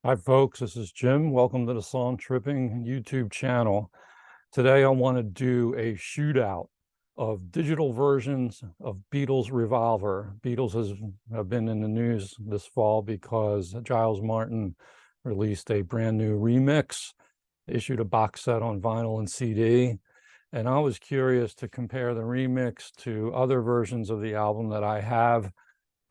Hi folks, this is Jim. Welcome to the Song Tripping YouTube channel. Today I want to do a shootout of digital versions of Beatles Revolver. Have been in the news this fall because Giles Martin released a brand new remix, issued a box set on vinyl and CD, and I was curious to compare the remix to other versions of the album that I have.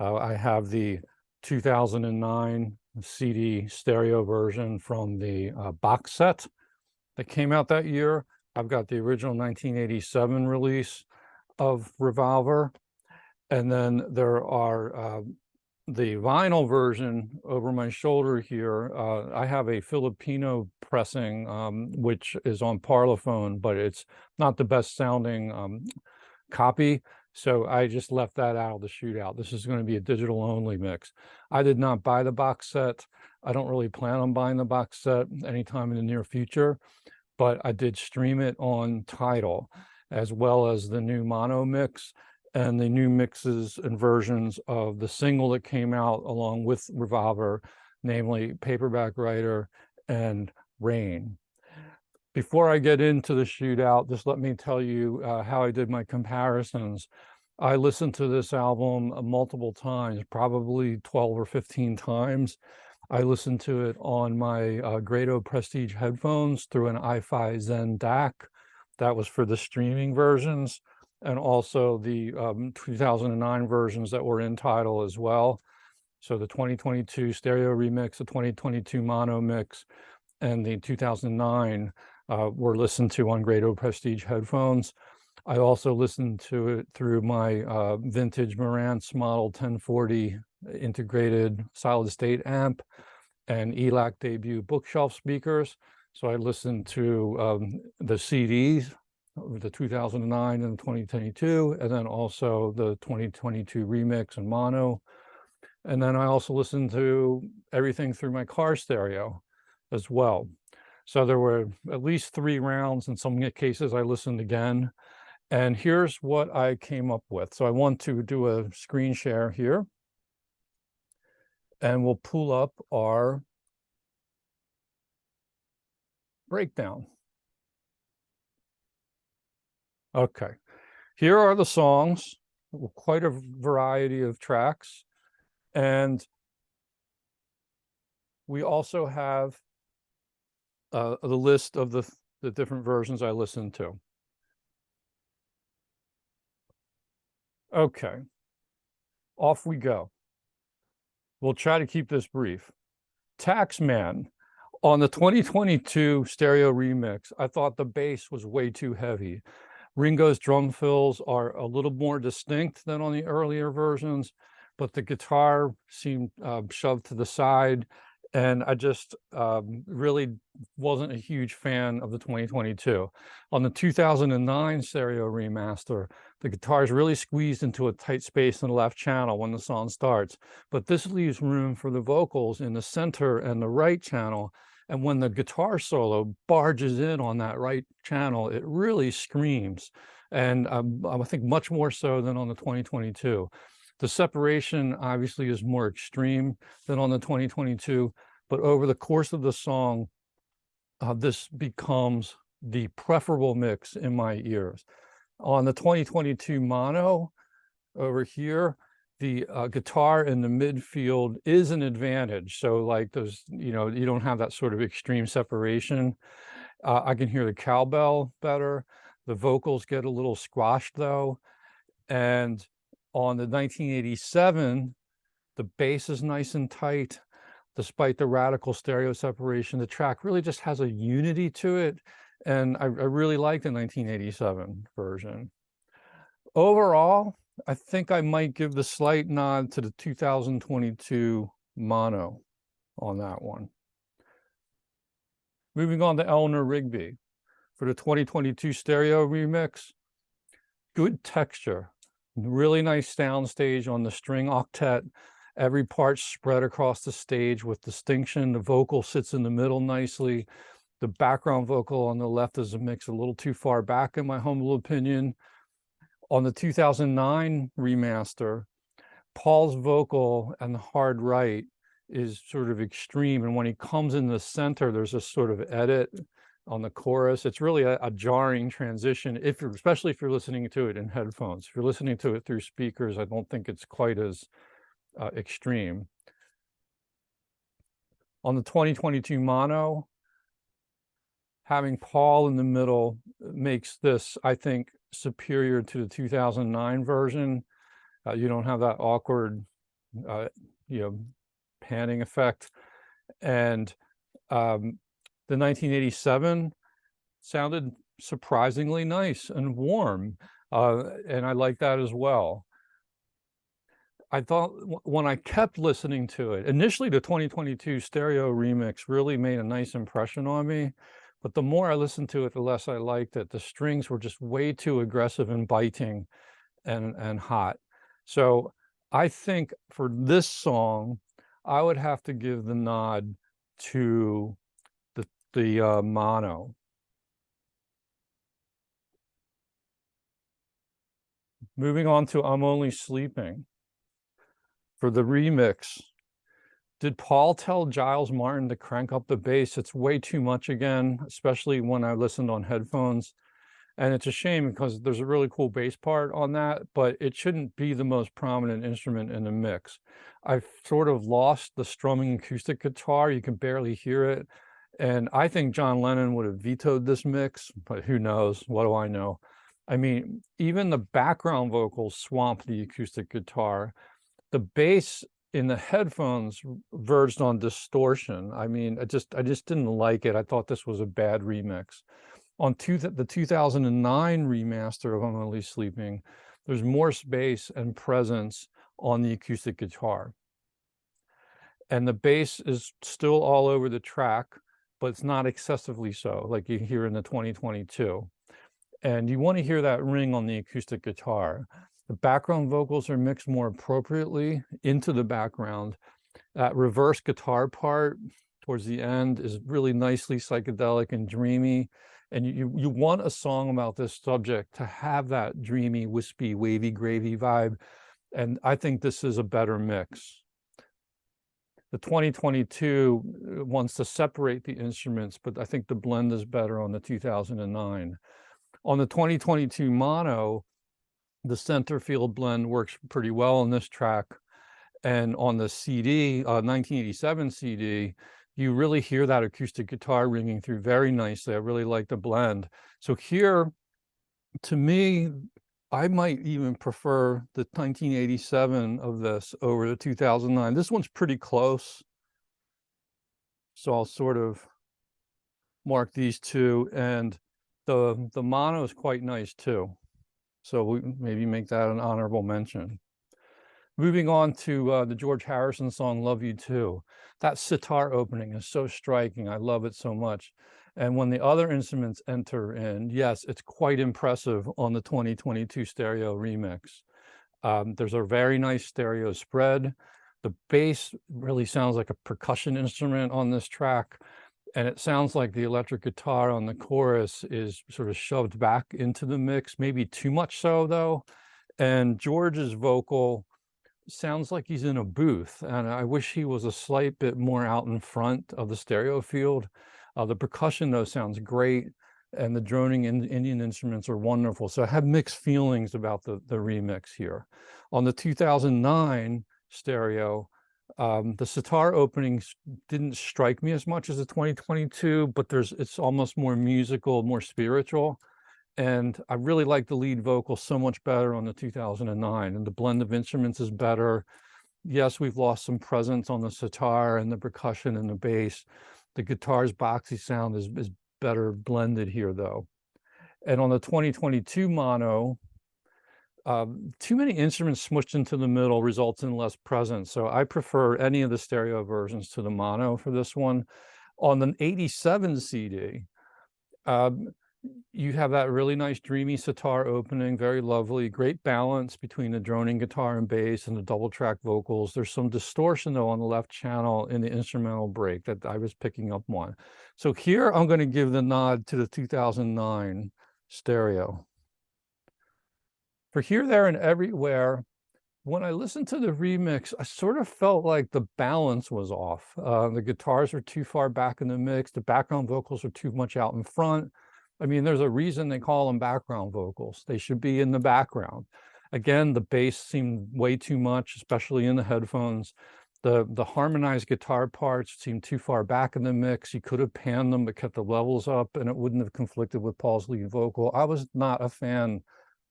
I have the 2009 CD stereo version from the box set that came out that year. I've got the original 1987 release of Revolver. And then there are the vinyl version over my shoulder here. I have a Filipino pressing, which is on Parlophone, but it's not the best sounding copy. So I just left that out of the shootout. This is going to be a digital only mix. I did not buy the box set. I don't really plan on buying the box set anytime in the near future, but I did stream it on TIDAL, as well as the new mono mix and the new mixes and versions of the single that came out along with Revolver, namely Paperback Writer and Rain. Before I get into the shootout, just let me tell you how I did my comparisons. I listened to this album multiple times, probably 12 or 15 times. I listened to it on my Grado Prestige headphones through an HiFi Zen DAC. That was for the streaming versions, and also the 2009 versions that were in TIDAL as well. So the 2022 stereo remix, the 2022 mono mix, and the 2009 were listened to on Grado Prestige headphones. I also listened to it through my vintage Marantz Model 1040 integrated solid state amp and ELAC debut bookshelf speakers. So I listened to the CDs, the 2009 and the 2022, and then also the 2022 remix and mono. And then I also listened to everything through my car stereo as well. So there were at least 3 rounds. In some cases, I listened again. And here's what I came up with. So I want to do a screen share here. And we'll pull up our breakdown. Okay, here are the songs, quite a variety of tracks. And we also have the list of the different versions I listened to. Okay, off we go. We'll try to keep this brief. Taxman. On the 2022 stereo remix, I thought the bass was way too heavy. Ringo's drum fills are a little more distinct than on the earlier versions, but the guitar seemed shoved to the side, and I just really wasn't a huge fan of the 2022. On the 2009 stereo remaster, the guitar is really squeezed into a tight space in the left channel when the song starts, but this leaves room for the vocals in the center and the right channel. And when the guitar solo barges in on that right channel, it really screams. And I think much more so than on the 2022. The separation obviously is more extreme than on the 2022, but over the course of the song, this becomes the preferable mix in my ears. On the 2022 mono over here, the guitar in the midfield is an advantage. So like those, you don't have that sort of extreme separation. I can hear the cowbell better. The vocals get a little squashed though. And on the 1987, the bass is nice and tight. Despite the radical stereo separation, the track really just has a unity to it. And I really like the 1987 version. Overall, I think I might give the slight nod to the 2022 mono on that one. Moving on to Eleanor Rigby. For the 2022 stereo remix, good texture, really nice soundstage on the string octet. Every part spread across the stage with distinction. The vocal sits in the middle nicely. The background vocal on the left is a mix a little too far back, in my humble opinion. On the 2009 remaster, Paul's vocal and the hard right is sort of extreme. And when he comes in the center, there's a sort of edit on the chorus. It's really a jarring transition, especially if you're listening to it in headphones. If you're listening to it through speakers, I don't think it's quite as extreme. On the 2022 mono, having Paul in the middle makes this, I think, superior to the 2009 version. You don't have that awkward, panning effect. And the 1987 sounded surprisingly nice and warm, and I like that as well. I thought when I kept listening to it, initially the 2022 stereo remix really made a nice impression on me, but the more I listened to it, the less I liked it. The strings were just way too aggressive and biting and hot. So I think for this song, I would have to give the nod to the mono. Moving on to I'm Only Sleeping. For the remix, did Paul tell Giles Martin to crank up the bass? It's way too much again, especially when I listened on headphones. And it's a shame because there's a really cool bass part on that, but it shouldn't be the most prominent instrument in the mix. I've sort of lost the strumming acoustic guitar. You can barely hear it. And I think John Lennon would have vetoed this mix, but who knows? What do I know? I mean, even the background vocals swamp the acoustic guitar. The bass in the headphones verged on distortion. I mean, I just didn't like it. I thought this was a bad remix. On the 2009 remaster of I'm Only Sleeping, there's more space and presence on the acoustic guitar. And the bass is still all over the track, but it's not excessively so, like you hear in the 2022. And you want to hear that ring on the acoustic guitar. The background vocals are mixed more appropriately into the background. That reverse guitar part towards the end is really nicely psychedelic and dreamy. And you want a song about this subject to have that dreamy, wispy, wavy, gravy vibe. And I think this is a better mix. The 2022 wants to separate the instruments, but I think the blend is better on the 2009. On the 2022 mono, the center field blend works pretty well on this track. And on the CD, 1987 CD, you really hear that acoustic guitar ringing through very nicely. I really like the blend. So here, to me, I might even prefer the 1987 of this over the 2009. This one's pretty close. So I'll sort of mark these two. And the mono is quite nice too. So we maybe make that an honorable mention. Moving on to the George Harrison song, Love You Too. That sitar opening is so striking. I love it so much. And when the other instruments enter in, yes, it's quite impressive on the 2022 stereo remix. There's a very nice stereo spread. The bass really sounds like a percussion instrument on this track. And it sounds like the electric guitar on the chorus is sort of shoved back into the mix, maybe too much so though. And George's vocal sounds like he's in a booth, and I wish he was a slight bit more out in front of the stereo field. The percussion though sounds great, and the droning Indian instruments are wonderful. So I have mixed feelings about the remix here. On the 2009 stereo, the sitar openings didn't strike me as much as the 2022, but it's almost more musical, more spiritual. And I really like the lead vocal so much better on the 2009, and the blend of instruments is better. Yes, we've lost some presence on the sitar and the percussion and the bass. The guitar's boxy sound is better blended here though. And on the 2022 mono, too many instruments smushed into the middle results in less presence. So I prefer any of the stereo versions to the mono for this one. On the 87 CD, you have that really nice dreamy sitar opening, very lovely, great balance between the droning guitar and bass and the double track vocals. There's some distortion though on the left channel in the instrumental break that I was picking up on. So here I'm going to give the nod to the 2009 stereo. For Here, There, and Everywhere, when I listened to the remix, I sort of felt like the balance was off. The guitars are too far back in the mix. The background vocals are too much out in front. I mean, there's a reason they call them background vocals. They should be in the background. Again, the bass seemed way too much, especially in the headphones. The harmonized guitar parts seemed too far back in the mix. You could have panned them but kept the levels up, and it wouldn't have conflicted with Paul's lead vocal. I was not a fan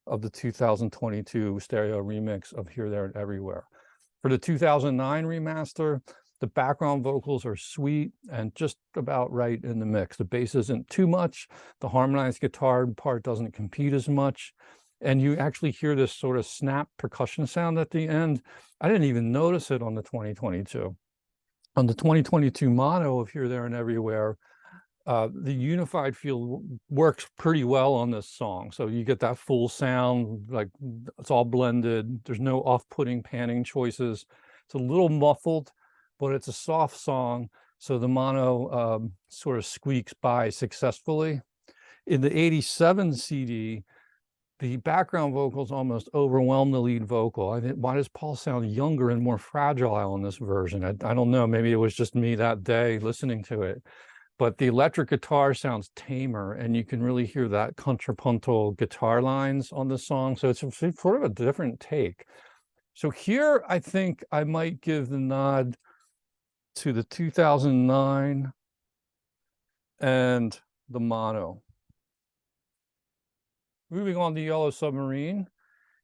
of the 2022 stereo remix of Here, There, and Everywhere. For the 2009 remaster, the background vocals are sweet and just about right in the mix. The bass isn't too much. The harmonized guitar part doesn't compete as much. And you actually hear this sort of snap percussion sound at the end. I didn't even notice it on the 2022. On the 2022 mono of Here, There, and Everywhere, the unified feel works pretty well on this song. So you get that full sound, like it's all blended. There's no off-putting panning choices. It's a little muffled, but it's a soft song. So the mono sort of squeaks by successfully. In the 87 CD, the background vocals almost overwhelm the lead vocal. I think, why does Paul sound younger and more fragile in this version? I don't know. Maybe it was just me that day listening to it. But the electric guitar sounds tamer, and you can really hear that contrapuntal guitar lines on the song. So it's sort of a different take. So here, I think I might give the nod to the 2009 and the mono. Moving on to Yellow Submarine.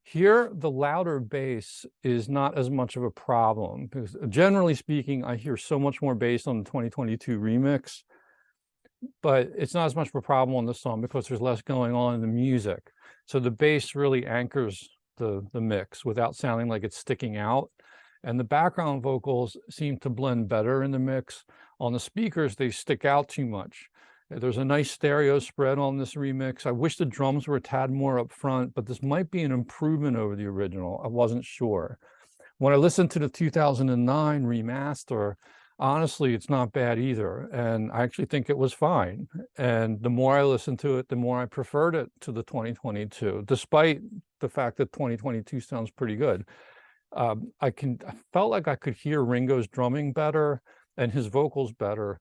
Here, the louder bass is not as much of a problem, because generally speaking, I hear so much more bass on the 2022 remix, but it's not as much of a problem on this song because there's less going on in the music. So the bass really anchors the mix without sounding like it's sticking out. And the background vocals seem to blend better in the mix. On the speakers, they stick out too much. There's a nice stereo spread on this remix. I wish the drums were a tad more up front, but this might be an improvement over the original. I wasn't sure. When I listened to the 2009 remaster, honestly, it's not bad either. And I actually think it was fine. And the more I listened to it, the more I preferred it to the 2022, despite the fact that 2022 sounds pretty good. I felt like I could hear Ringo's drumming better and his vocals better.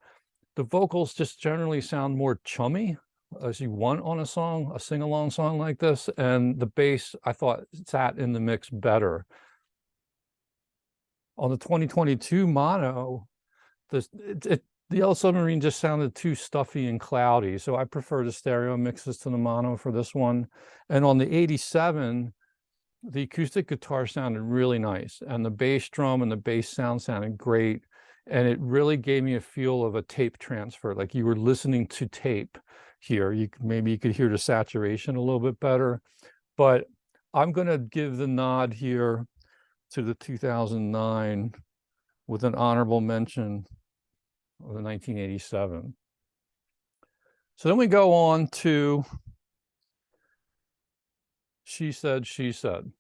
The vocals just generally sound more chummy, as you want on a song, a sing-along song like this. And the bass, I thought, sat in the mix better. On the 2022 mono, the Yellow Submarine just sounded too stuffy and cloudy. So I prefer the stereo mixes to the mono for this one. And on the 87, the acoustic guitar sounded really nice. And the bass drum and the bass sound sounded great. And it really gave me a feel of a tape transfer, like you were listening to tape here. Maybe you could hear the saturation a little bit better. But I'm going to give the nod here to the 2009 with an honorable mention of the 1987. So then we go on to She Said, She Said.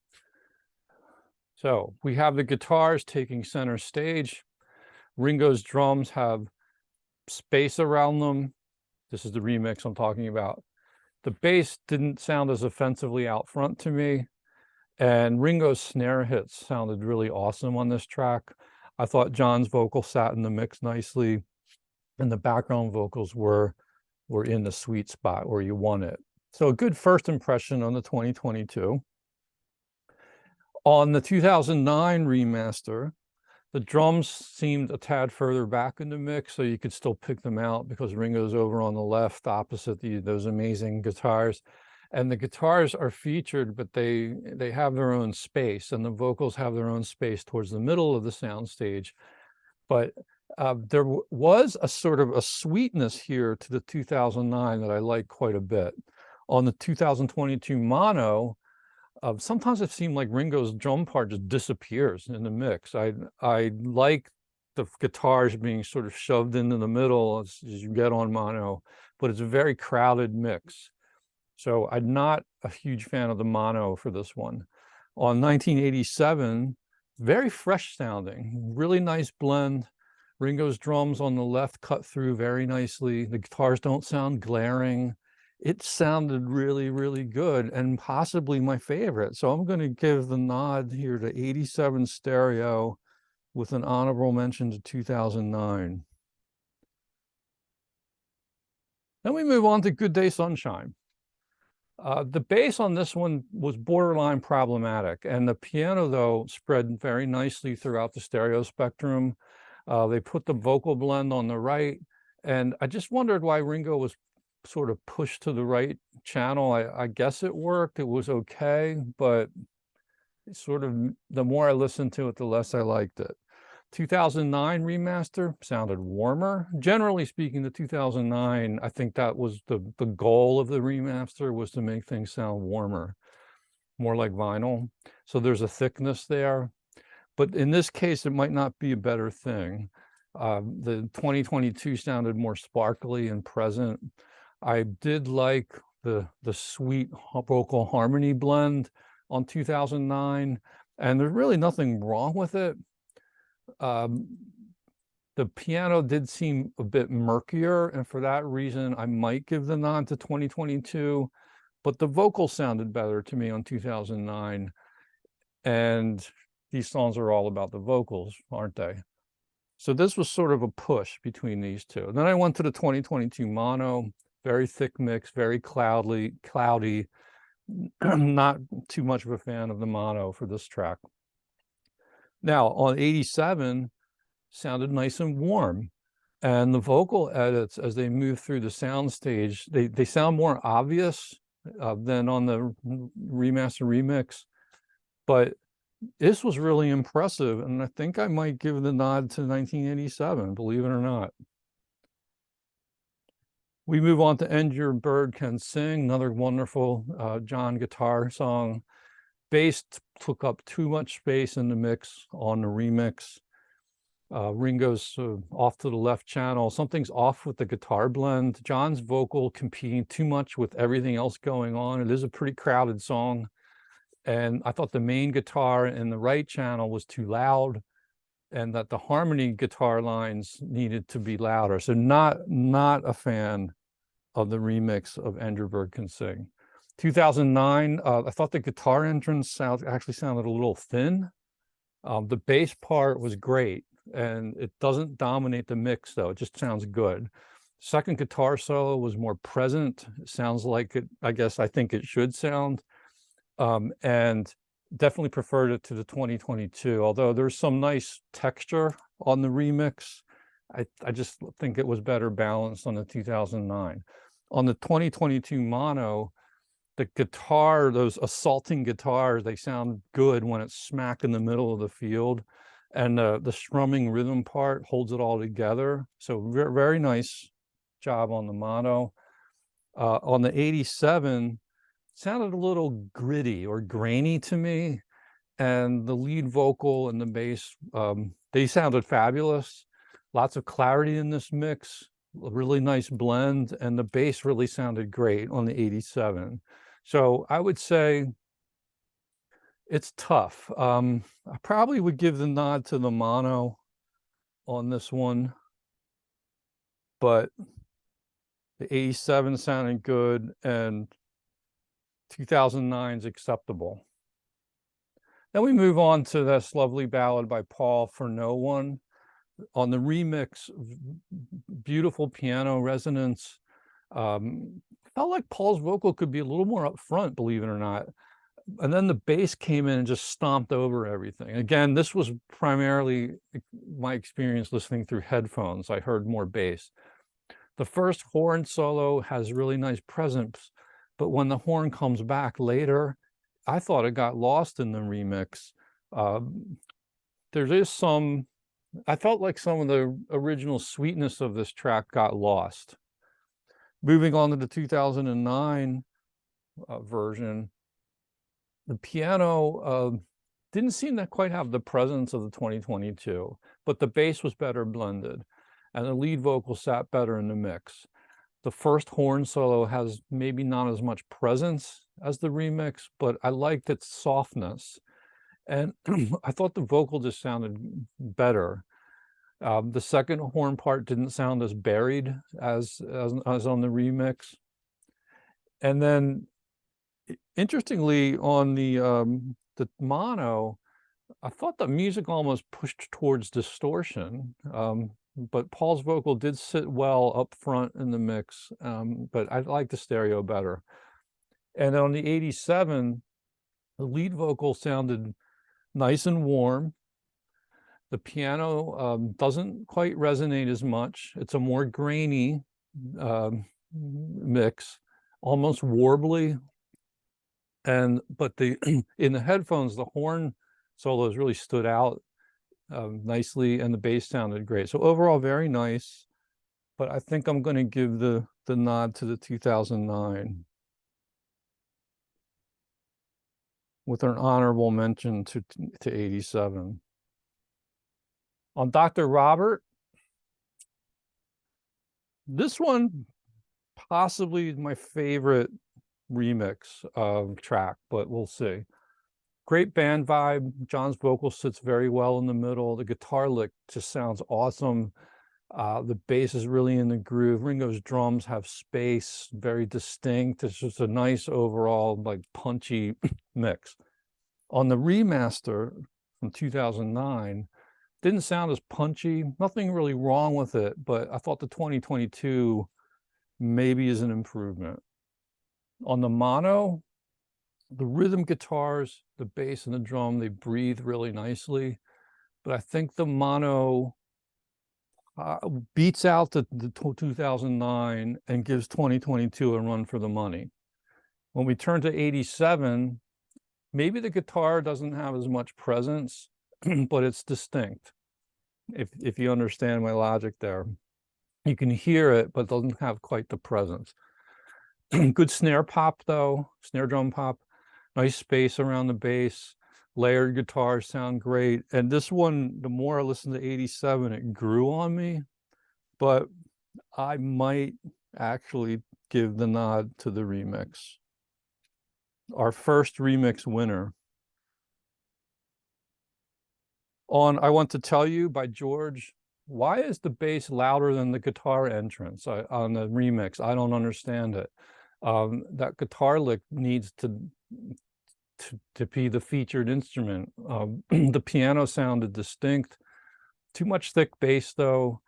So we have the guitars taking center stage. Ringo's drums have space around them. This is the remix I'm talking about. The bass didn't sound as offensively out front to me. And Ringo's snare hits sounded really awesome on this track. I thought John's vocal sat in the mix nicely, and the background vocals were in the sweet spot where you want it. So a good first impression on the 2022. On the 2009 remaster, the drums seemed a tad further back in the mix, so you could still pick them out because Ringo's over on the left opposite those amazing guitars. And the guitars are featured, but they have their own space, and the vocals have their own space towards the middle of the soundstage. But there was a sort of a sweetness here to the 2009 that I like quite a bit. On the 2022 mono, sometimes it seemed like Ringo's drum part just disappears in the mix. I like the guitars being sort of shoved into the middle as you get on mono, but it's a very crowded mix. So I'm not a huge fan of the mono for this one. On 1987, very fresh sounding, really nice blend. Ringo's drums on the left cut through very nicely. The guitars don't sound glaring. it sounded really, really good and possibly my favorite. So I'm going to give the nod here to 87 stereo with an honorable mention to 2009. Then we move on to Good Day Sunshine. The bass on this one was borderline problematic, and the piano, though, spread very nicely throughout the stereo spectrum. They put the vocal blend on the right, and I just wondered why Ringo was sort of pushed to the right channel. I guess it worked. It was okay, but sort of the more I listened to it, the less I liked it. 2009 remaster sounded warmer. Generally speaking, the 2009, I think that was the goal of the remaster, was to make things sound warmer, more like vinyl. So there's a thickness there. But in this case, it might not be a better thing. The 2022 sounded more sparkly and present. I did like the sweet vocal harmony blend on 2009, and there's really nothing wrong with it. The piano did seem a bit murkier, and for that reason, I might give the nod to 2022, but the vocals sounded better to me on 2009, and these songs are all about the vocals, aren't they? So this was sort of a push between these two. And then I went to the 2022 mono, very thick mix, very cloudy. Not too much of a fan of the mono for this track. Now on 87, sounded nice and warm. And the vocal edits, as they move through the sound stage, they sound more obvious than on the remaster remix. But this was really impressive, and I think I might give the nod to 1987, believe it or not. We move on to End Your Bird Can Sing, another wonderful John guitar song. Bass took up too much space in the mix on the remix. Ringo's off to the left channel. Something's off with the guitar blend. John's vocal competing too much with everything else going on. It is a pretty crowded song. And I thought the main guitar in the right channel was too loud, and that the harmony guitar lines needed to be louder. So not a fan of the remix of End Your Bird Can Sing. 2009, I thought the guitar entrance actually sounded a little thin. The bass part was great, and it doesn't dominate the mix, though. It just sounds good. Second guitar solo was more present. It sounds like it, I think it should sound. And definitely preferred it to the 2022, although there's some nice texture on the remix. I just think it was better balanced on the 2009. On the 2022 mono, the guitar, those assaulting guitars, they sound good when it's smack in the middle of the field, and the strumming rhythm part holds it all together. So very nice job on the mono. On the 87, sounded a little gritty or grainy to me, and the lead vocal and the bass, they sounded fabulous. Lots of clarity in this mix, a really nice blend, and the bass really sounded great on the 87. So I would say it's tough. I probably would give the nod to the mono on this one, but the 87 sounded good, and 2009 is acceptable. Then we move on to this lovely ballad by Paul, For No One. On the remix, beautiful piano resonance. Felt like Paul's vocal could be a little more upfront, believe it or not. And then the bass came in and just stomped over everything. Again, this was primarily my experience listening through headphones. I heard more bass. The first horn solo has really nice presence, but when the horn comes back later, I thought it got lost in the remix. There is some, I felt like some of the original sweetness of this track got lost. Moving on to the 2009 version, the piano didn't seem to quite have the presence of the 2022, but the bass was better blended, and the lead vocal sat better in the mix. The first horn solo has maybe not as much presence as the remix, but I liked its softness. And I thought the vocal just sounded better. The second horn part didn't sound as buried as on the remix. And then interestingly, on the mono, I thought the music almost pushed towards distortion, but Paul's vocal did sit well up front in the mix, but I like the stereo better. And on the 87, the lead vocal sounded nice and warm. The piano doesn't quite resonate as much. It's a more grainy mix, almost warbly. But the in the headphones, the horn solos really stood out nicely, and the bass sounded great. So overall, very nice. But I think I'm going to give the nod to the 2009 with an honorable mention to 87. On Dr. Robert, this one possibly my favorite remix track, but we'll see. Great band vibe. John's vocal sits very well in the middle. The guitar lick just sounds awesome. The bass is really in the groove. Ringo's drums have space, very distinct. It's just a nice overall, like, punchy mix. On the remaster from 2009, didn't sound as punchy. Nothing really wrong with it, but I thought the 2022 maybe is an improvement. On the mono, the rhythm guitars, the bass and the drum, they breathe really nicely. But I think the mono beats out the 2009 and gives 2022 a run for the money. When we turn to 87, maybe the guitar doesn't have as much presence, but it's distinct. If you understand my logic there, you can hear it, but it doesn't have quite the presence. Good snare pop though, snare drum pop, nice space around the bass, layered guitars sound great. And this one, the more I listen to 87, it grew on me, but I might actually give the nod to the remix. Our first remix winner. On I Want to Tell You by George, why is the bass louder than the guitar entrance on the remix? I don't understand it. That guitar lick needs to be the featured instrument. The piano sounded distinct. Too much thick bass though.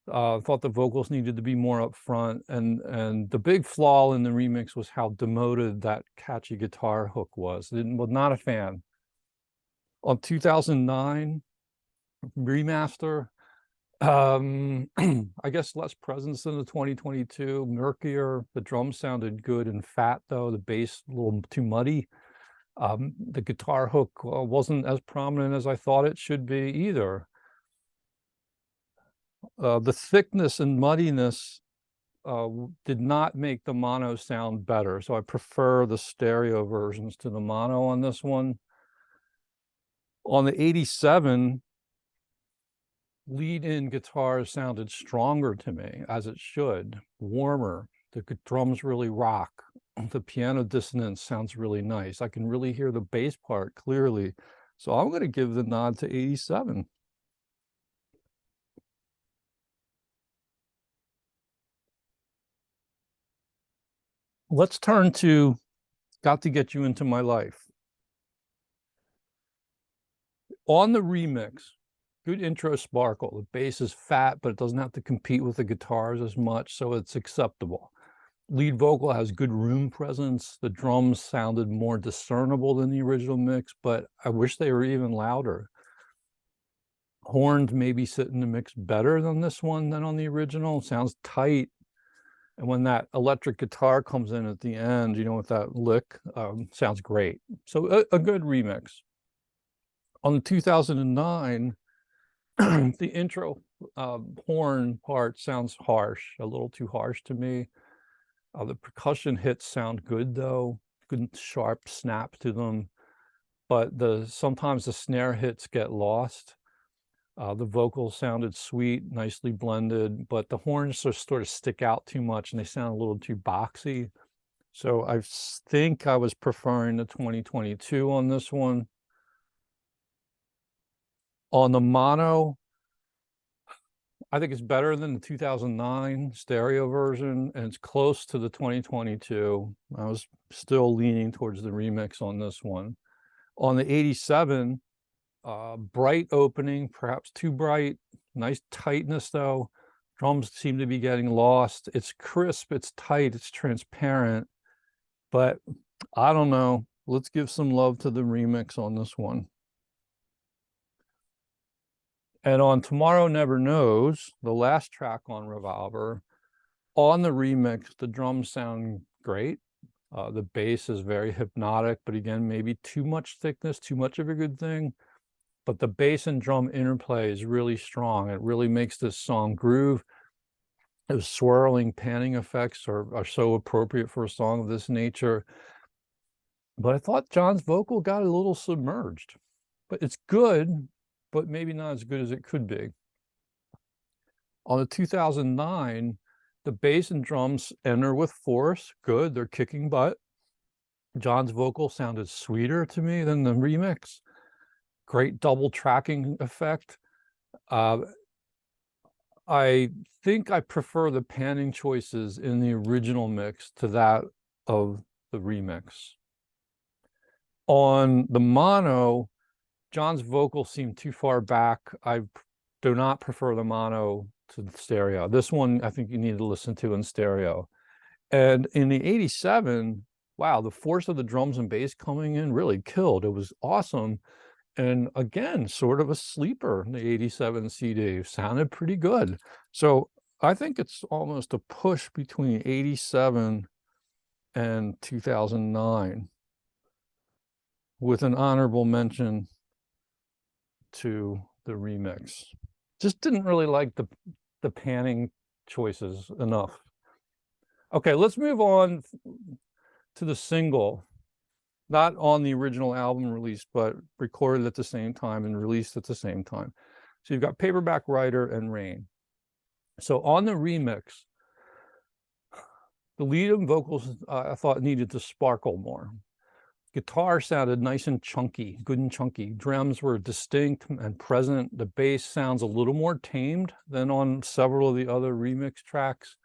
Thought the vocals needed to be more up front, and the big flaw in the remix was how demoted that catchy guitar hook was. Was not a fan. On 2009 remaster, I guess less presence than the 2022, murkier. The drums sounded good and fat though. The bass a little too muddy. The guitar hook wasn't as prominent as I thought it should be either. The thickness and muddiness did not make the mono sound better, so I prefer the stereo versions to the mono on this one. On the 87, lead-in guitar sounded stronger to me, as it should, warmer. The drums really rock. The piano dissonance sounds really nice. I can really hear the bass part clearly. So I'm going to give the nod to 87. Let's turn to Got to Get You Into My Life. On the remix, good intro sparkle. The bass is fat, but it doesn't have to compete with the guitars as much, so it's acceptable. Lead vocal has good room presence. The drums sounded more discernible than the original mix, but I wish they were even louder. Horns maybe sit in the mix better than this one than on the original. Sounds tight. And when that electric guitar comes in at the end, you know, with that lick, sounds great. So a good remix. On the 2009, the intro horn part sounds harsh, a little too harsh to me. The percussion hits sound good though, good sharp snap to them, but sometimes the snare hits get lost. The vocals sounded sweet, nicely blended, but the horns sort of stick out too much and they sound a little too boxy. So I think I was preferring the 2022 on this one. On the mono, I think it's better than the 2009 stereo version, and it's close to the 2022. I was still leaning towards the remix on this one. On the 87, bright opening, perhaps too bright, nice tightness though. Drums seem to be getting lost. It's crisp, it's tight, it's transparent, but I don't know. Let's give some love to the remix on this one. And on Tomorrow Never Knows, the last track on Revolver, on the remix, the drums sound great. The bass is very hypnotic, but again, maybe too much thickness, too much of a good thing. But the bass and drum interplay is really strong. It really makes this song groove. Those swirling panning effects are so appropriate for a song of this nature. But I thought John's vocal got a little submerged. But it's good, but maybe not as good as it could be. On the 2009, the bass and drums enter with force. Good, they're kicking butt. John's vocal sounded sweeter to me than the remix. Great double tracking effect. I think I prefer the panning choices in the original mix to that of the remix. On the mono, John's vocal seemed too far back. I do not prefer the mono to the stereo. This one, I think you need to listen to in stereo. And in the 87, wow, the force of the drums and bass coming in really killed. It was awesome. And again, sort of a sleeper, the 87 CD. Sounded pretty good. So I think it's almost a push between 87 and 2009, with an honorable mention to the remix. Just didn't really like the panning choices enough. Okay, let's move on to the single. Not on the original album release, but recorded at the same time and released at the same time. So you've got Paperback Writer and Rain. So on the remix, the lead and vocals I thought needed to sparkle more. Guitar sounded nice and chunky, good and chunky. Drums were distinct and present. The bass sounds a little more tamed than on several of the other remix tracks.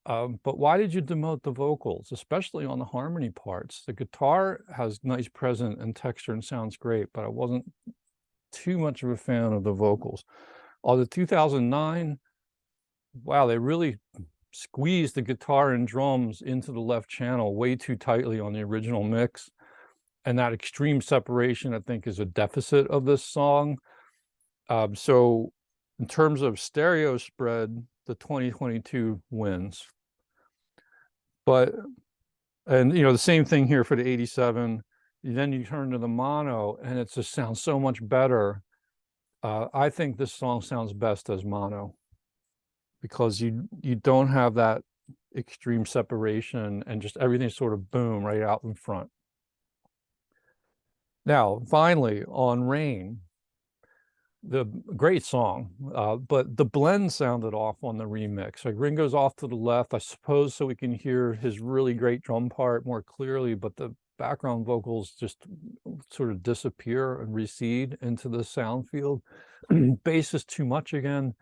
But why did you demote the vocals, especially on the harmony parts? The guitar has nice presence and texture and sounds great, but I wasn't too much of a fan of the vocals. On the 2009, wow, they really squeezed the guitar and drums into the left channel way too tightly on the original mix. And that extreme separation, I think, is a deficit of this song. So in terms of stereo spread, the 2022 wins. But, and you know, the same thing here for the 87. Then you turn to the mono and it just sounds so much better. I think this song sounds best as mono because you don't have that extreme separation and just everything sort of boom right out in front. Now, finally, on Rain, the great song, but the blend sounded off on the remix. Like Ringo's off to the left, I suppose, so we can hear his really great drum part more clearly, but the background vocals just sort of disappear and recede into the sound field. Bass is too much again.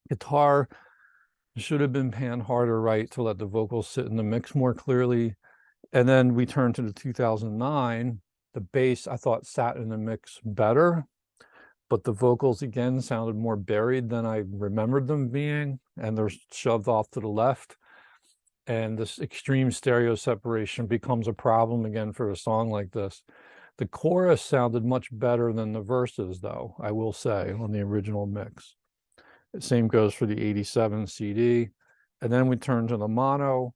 Guitar should have been panned harder right to let the vocals sit in the mix more clearly. And then we turn to the 2009. The bass, I thought, sat in the mix better, but the vocals again sounded more buried than I remembered them being, and they're shoved off to the left. And this extreme stereo separation becomes a problem again for a song like this. The chorus sounded much better than the verses, though, I will say, on the original mix. The same goes for the 87 CD. And then we turn to the mono,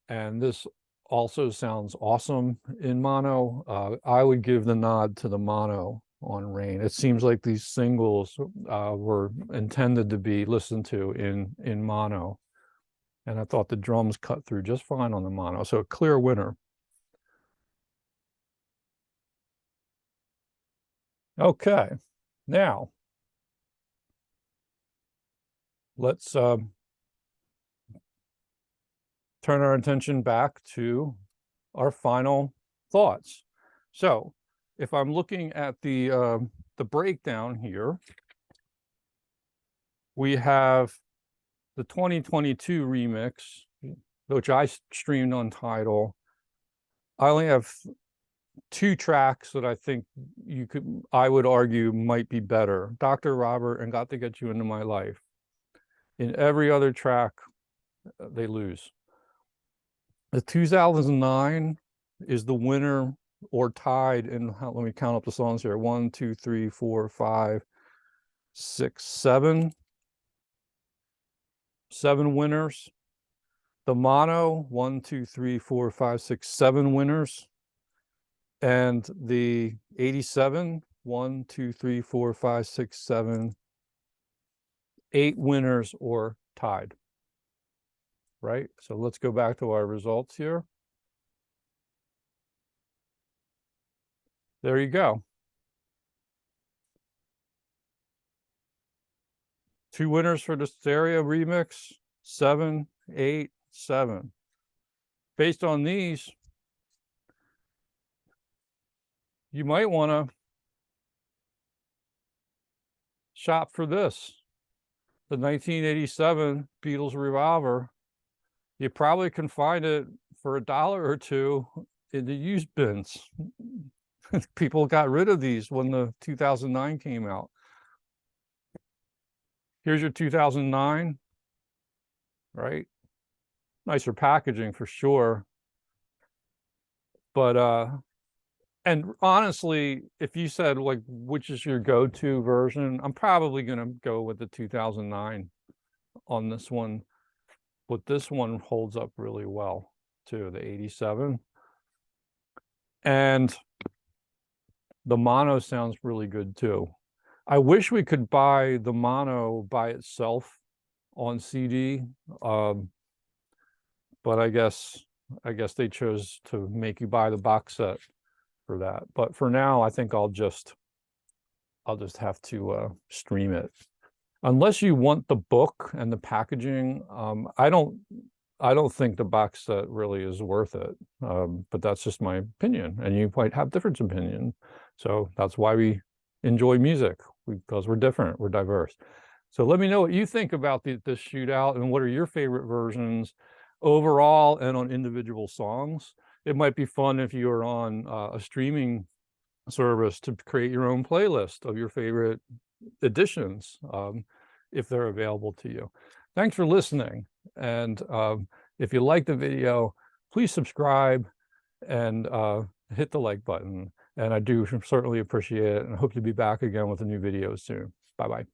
and this also sounds awesome in mono. I would give the nod to the mono on Rain. It seems like these singles were intended to be listened to in mono. And I thought the drums cut through just fine on the mono. So a clear winner. Okay, now let's turn our attention back to our final thoughts. So if I'm looking at the breakdown here, We have the 2022 remix, which I streamed on TIDAL. I only have 2 tracks that I think I would argue might be better. Dr. Robert and Got to Get You Into My Life. In every other track, they lose. The 2009 is the winner or tied in, let me count up the songs here. 1, 2, 3, 4, 5, 6, 7. 7 winners. The mono, 1, 2, 3, 4, 5, 6, 7 winners. And the 87, 1, 2, 3, 4, 5, 6, 7, 8 winners or tied. Right? So let's go back to our results here. There you go. 2 winners for the stereo remix, 7, 8, 7. Based on these, you might want to shop for this. The 1987 Beatles Revolver. You probably can find it for $1 or $2 in the used bins. People got rid of these when the 2009 came out. Here's your 2009, right? Nicer packaging for sure. But and honestly, if you said like which is your go-to version, I'm probably gonna go with the 2009 on this one. But this one holds up really well too, the 87. And the mono sounds really good too. I wish we could buy the mono by itself on CD, but I guess they chose to make you buy the box set for that. But for now, I think I'll just have to stream it. Unless you want the book and the packaging, I don't think the box set really is worth it. But that's just my opinion, and you might have different opinion. So that's why we enjoy music, because we're different, we're diverse. So let me know what you think about this shootout, and what are your favorite versions overall and on individual songs. It might be fun if you're on a streaming service to create your own playlist of your favorite editions, if they're available to you. Thanks for listening. And if you like the video, please subscribe and hit the like button. And I do certainly appreciate it, and I hope to be back again with a new video soon. Bye-bye.